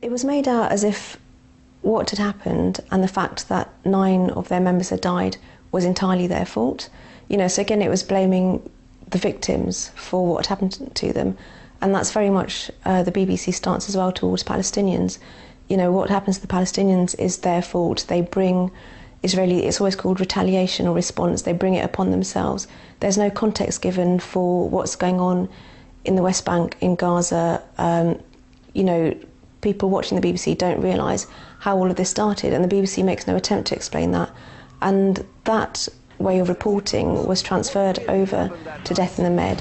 It was made out as if what had happened and the fact that 9 of their members had died was entirely their fault. You know, so again, it was blaming the victims for what had happened to them, and that's very much the BBC stance as well towards Palestinians. You know, what happens to the Palestinians is their fault. They bring Israeli, it's always called retaliation or response, they bring it upon themselves. There's no context given for what's going on in the West Bank, in Gaza. You know, people watching the BBC don't realise how all of this started, and the BBC makes no attempt to explain that. And that way of reporting was transferred over to Death in the Med.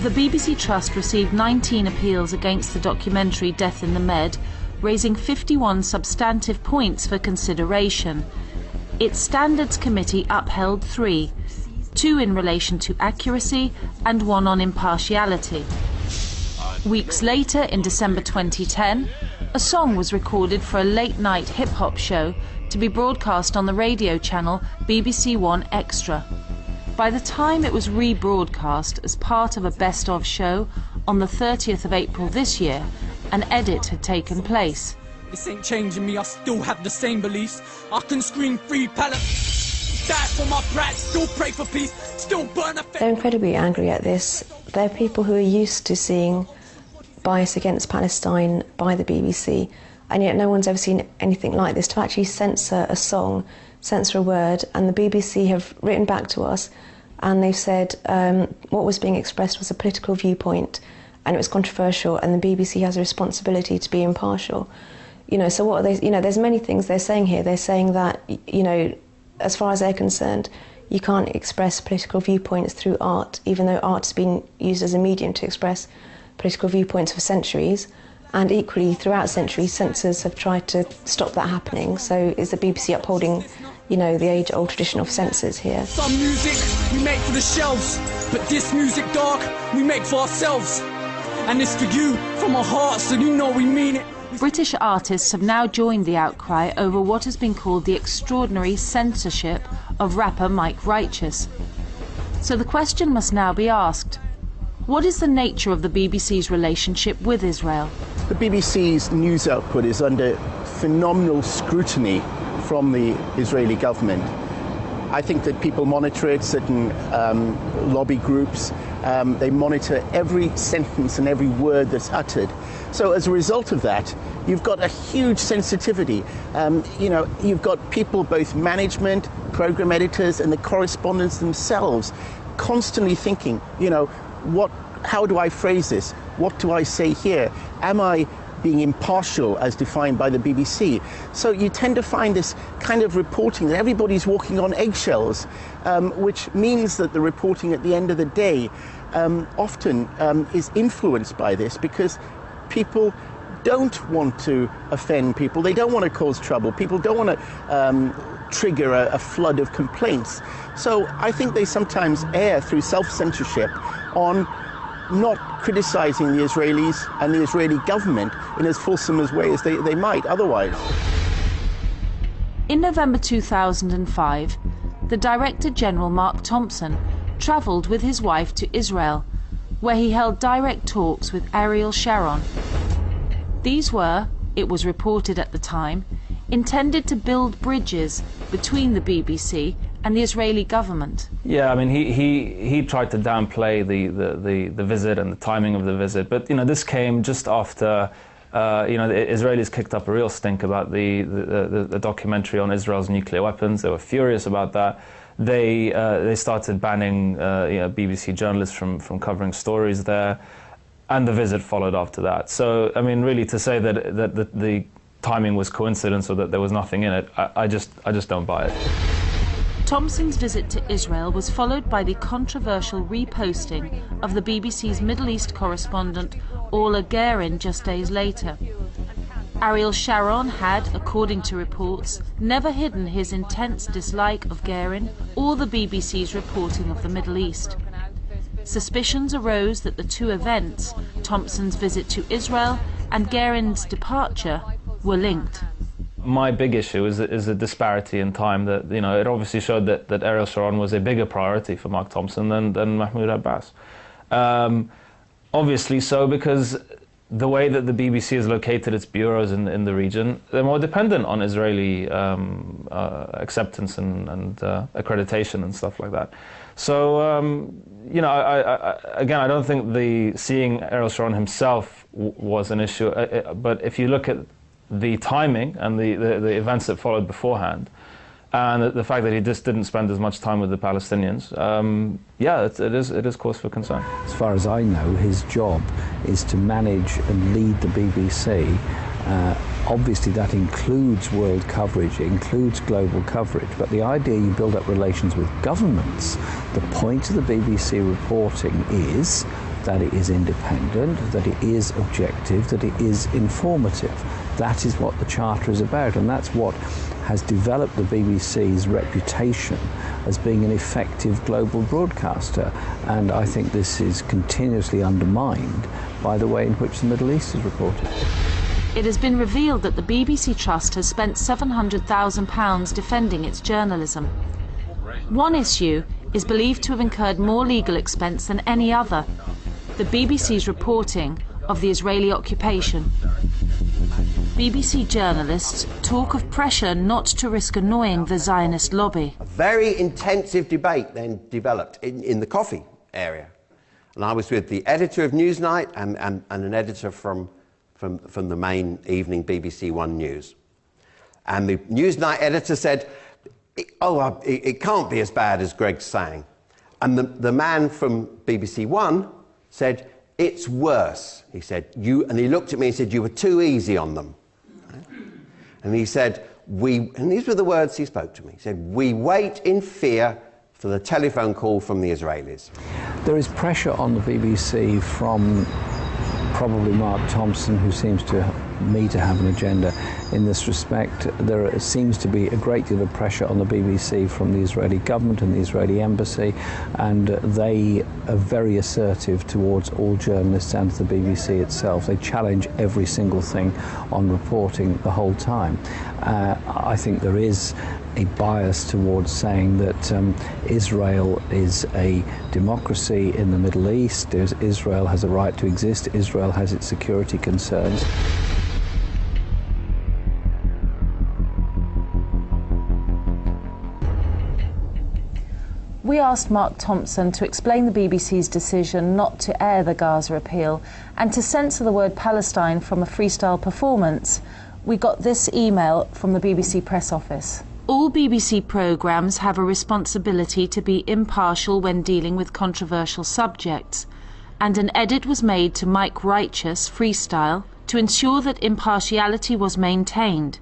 The BBC Trust received 19 appeals against the documentary Death in the Med, raising 51 substantive points for consideration. Its Standards Committee upheld 3, 2 in relation to accuracy and 1 on impartiality. Weeks later, in December 2010, a song was recorded for a late-night hip-hop show to be broadcast on the radio channel BBC One Extra. By the time it was rebroadcast as part of a best-of show on the 30th of April this year, an edit had taken place. This ain't changing me, I still have the same beliefs. I can scream free Palestine, die for my brats, still pray for peace, still burn a... They're incredibly angry at this. They're people who are used to seeing bias against Palestine by the BBC, and yet no one's ever seen anything like this, to actually censor a song, censor a word. And the BBC have written back to us and they've said what was being expressed was a political viewpoint and it was controversial, and the BBC has a responsibility to be impartial. You know, so what are they, you know, there's many things they're saying here. They're saying that, you know, as far as they're concerned, you can't express political viewpoints through art, even though art has been used as a medium to express political viewpoints for centuries. And equally, throughout centuries, censors have tried to stop that happening. So is the BBC upholding, you know, the age-old tradition of censors here? Some music we make for the shelves, but this music, dog, we make for ourselves. And it's for you, from our hearts, so you know we mean it. British artists have now joined the outcry over what has been called the extraordinary censorship of rapper Mike Righteous. So the question must now be asked: what is the nature of the BBC's relationship with Israel? The BBC's news output is under phenomenal scrutiny from the Israeli government. I think that people monitor it, certain lobby groups, they monitor every sentence and every word that's uttered. So as a result of that, you've got a huge sensitivity. You know, you've got people, both management, program editors, and the correspondents themselves, constantly thinking, you know, how do I phrase this? What do I say here? Am I being impartial as defined by the BBC? So you tend to find this kind of reporting that everybody's walking on eggshells, which means that the reporting at the end of the day often is influenced by this, because people don't want to offend people, they don't want to cause trouble, people don't want to trigger a flood of complaints. So I think they sometimes err through self-censorship on not criticising the Israelis and the Israeli government in as fulsome a way as they might otherwise. In November 2005, the Director General Mark Thompson travelled with his wife to Israel, where he held direct talks with Ariel Sharon. These were, it was reported at the time, intended to build bridges between the BBC and the Israeli government. Yeah, I mean, he tried to downplay the visit and the timing of the visit, but you know, this came just after you know, the Israelis kicked up a real stink about the documentary on Israel's nuclear weapons. They were furious about that. They started banning you know, BBC journalists from covering stories there, and the visit followed after that. So I mean, really, to say that the timing was coincidence or that there was nothing in it, I just don't buy it. Thompson's visit to Israel was followed by the controversial reposting of the BBC's Middle East correspondent Orla Guerin just days later. Ariel Sharon had, according to reports, never hidden his intense dislike of Guerin or the BBC's reporting of the Middle East. Suspicions arose that the two events, Thompson's visit to Israel and Guerin's departure, were linked. My big issue is the disparity in time. That, you know, it obviously showed that Ariel Sharon was a bigger priority for Mark Thompson than Mahmoud Abbas. Obviously so, because the way that the BBC has located its bureaus in the region, they're more dependent on Israeli acceptance and accreditation and stuff like that. So, you know, again, I don't think seeing Ariel Sharon himself was an issue, but if you look at the timing and the events that followed beforehand, and the fact that he just didn't spend as much time with the Palestinians, yeah, it is cause for concern. As far as I know, his job is to manage and lead the BBC. Obviously that includes world coverage, it includes global coverage, but the idea you build up relations with governments, the point of the BBC reporting is that it is independent, that it is objective, that it is informative. That is what the Charter is about, and that's what has developed the BBC's reputation as being an effective global broadcaster. And I think this is continuously undermined by the way in which the Middle East is reported. It has been revealed that the BBC Trust has spent £700,000 defending its journalism. One issue is believed to have incurred more legal expense than any other: the BBC's reporting of the Israeli occupation. BBC journalists talk of pressure not to risk annoying the Zionist lobby. A very intensive debate then developed in the coffee area. And I was with the editor of Newsnight and an editor from the main evening BBC One News. And the Newsnight editor said, it can't be as bad as Greg's saying. And the man from BBC One said, it's worse. He said, and he looked at me and said, you were too easy on them. And he said, and these were the words he spoke to me. He said, we wait in fear for the telephone call from the Israelis. There is pressure on the BBC from probably Mark Thompson, who seems to me to have an agenda in this respect. There seems to be a great deal of pressure on the BBC from the Israeli government and the Israeli embassy, and they are very assertive towards all journalists and the BBC itself. They challenge every single thing on reporting the whole time. I think there is a bias towards saying that Israel is a democracy in the Middle East. Israel has a right to exist. Israel has its security concerns. We asked Mark Thompson to explain the BBC's decision not to air the Gaza appeal and to censor the word Palestine from a freestyle performance. We got this email from the BBC press office. All BBC programmes have a responsibility to be impartial when dealing with controversial subjects, and an edit was made to Mike Righteous freestyle to ensure that impartiality was maintained.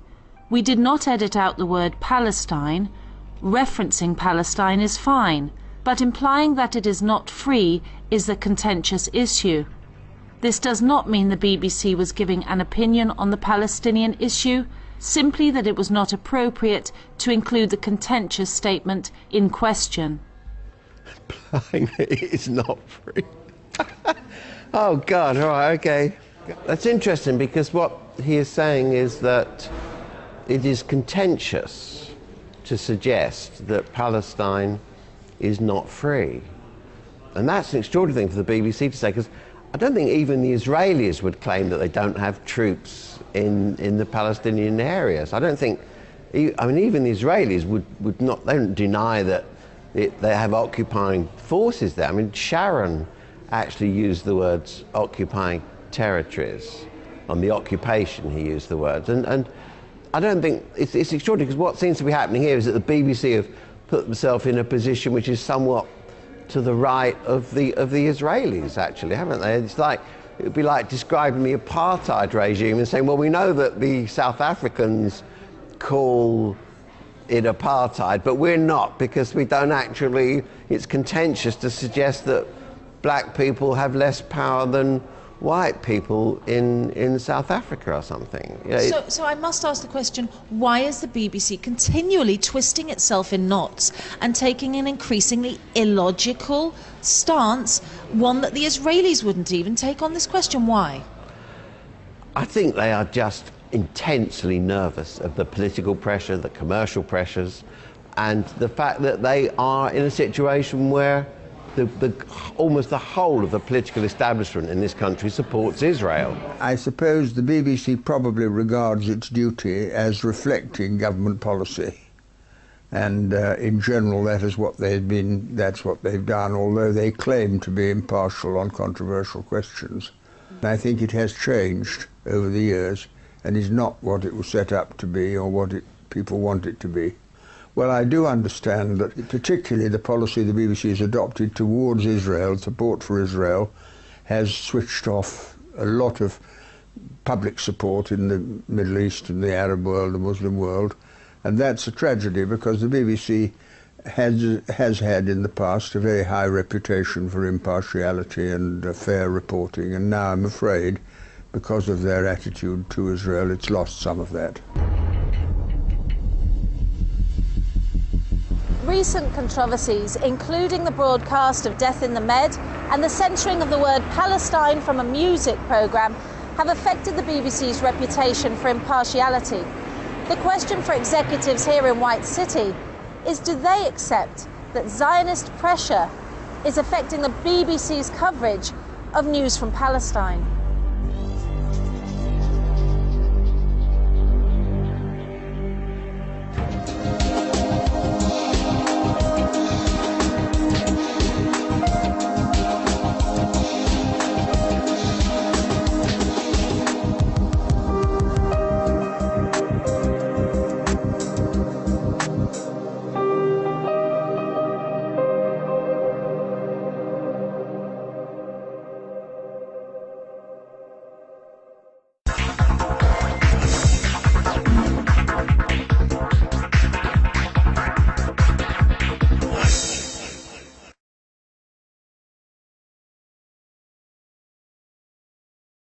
We did not edit out the word Palestine. Referencing Palestine is fine, but implying that it is not free is the contentious issue. This does not mean the BBC was giving an opinion on the Palestinian issue, simply that it was not appropriate to include the contentious statement in question. It is not free. Oh God, all right, okay. That's interesting, because what he is saying is that it is contentious to suggest that Palestine is not free. And that's an extraordinary thing for the BBC to say, because I don't think even the Israelis would claim that they don't have troops in the Palestinian areas. I don't think, I mean, even the Israelis would not, they don't deny that they have occupying forces there. I mean, Sharon actually used the words occupying territories. On the occupation, he used the words. And I don't think, it's extraordinary, because what seems to be happening here is that the BBC have put themselves in a position which is somewhat to the right of the Israelis, actually, haven't they? It's like, it would be like describing the apartheid regime and saying, well, we know that the South Africans call it apartheid, but we're not, because we don't actually, it's contentious to suggest that black people have less power than white people in South Africa or something. Yeah, so I must ask the question, why is the BBC continually twisting itself in knots and taking an increasingly illogical stance, one that the Israelis wouldn't even take on this question? Why? I think they are just intensely nervous of the political pressure, the commercial pressures, and the fact that they are in a situation where almost the whole of the political establishment in this country supports Israel. I suppose the BBC probably regards its duty as reflecting government policy. And in general, that's what they've done, although they claim to be impartial on controversial questions. I think it has changed over the years and is not what it was set up to be or what people want it to be. Well, I do understand that particularly the policy the BBC has adopted towards Israel, support for Israel, has switched off a lot of public support in the Middle East and the Arab world, the Muslim world. And that's a tragedy because the BBC has had in the past a very high reputation for impartiality and fair reporting, and now I'm afraid because of their attitude to Israel it's lost some of that. Recent controversies, including the broadcast of Death in the Med and the censoring of the word Palestine from a music programme, have affected the BBC's reputation for impartiality. The question for executives here in White City is, do they accept that Zionist pressure is affecting the BBC's coverage of news from Palestine?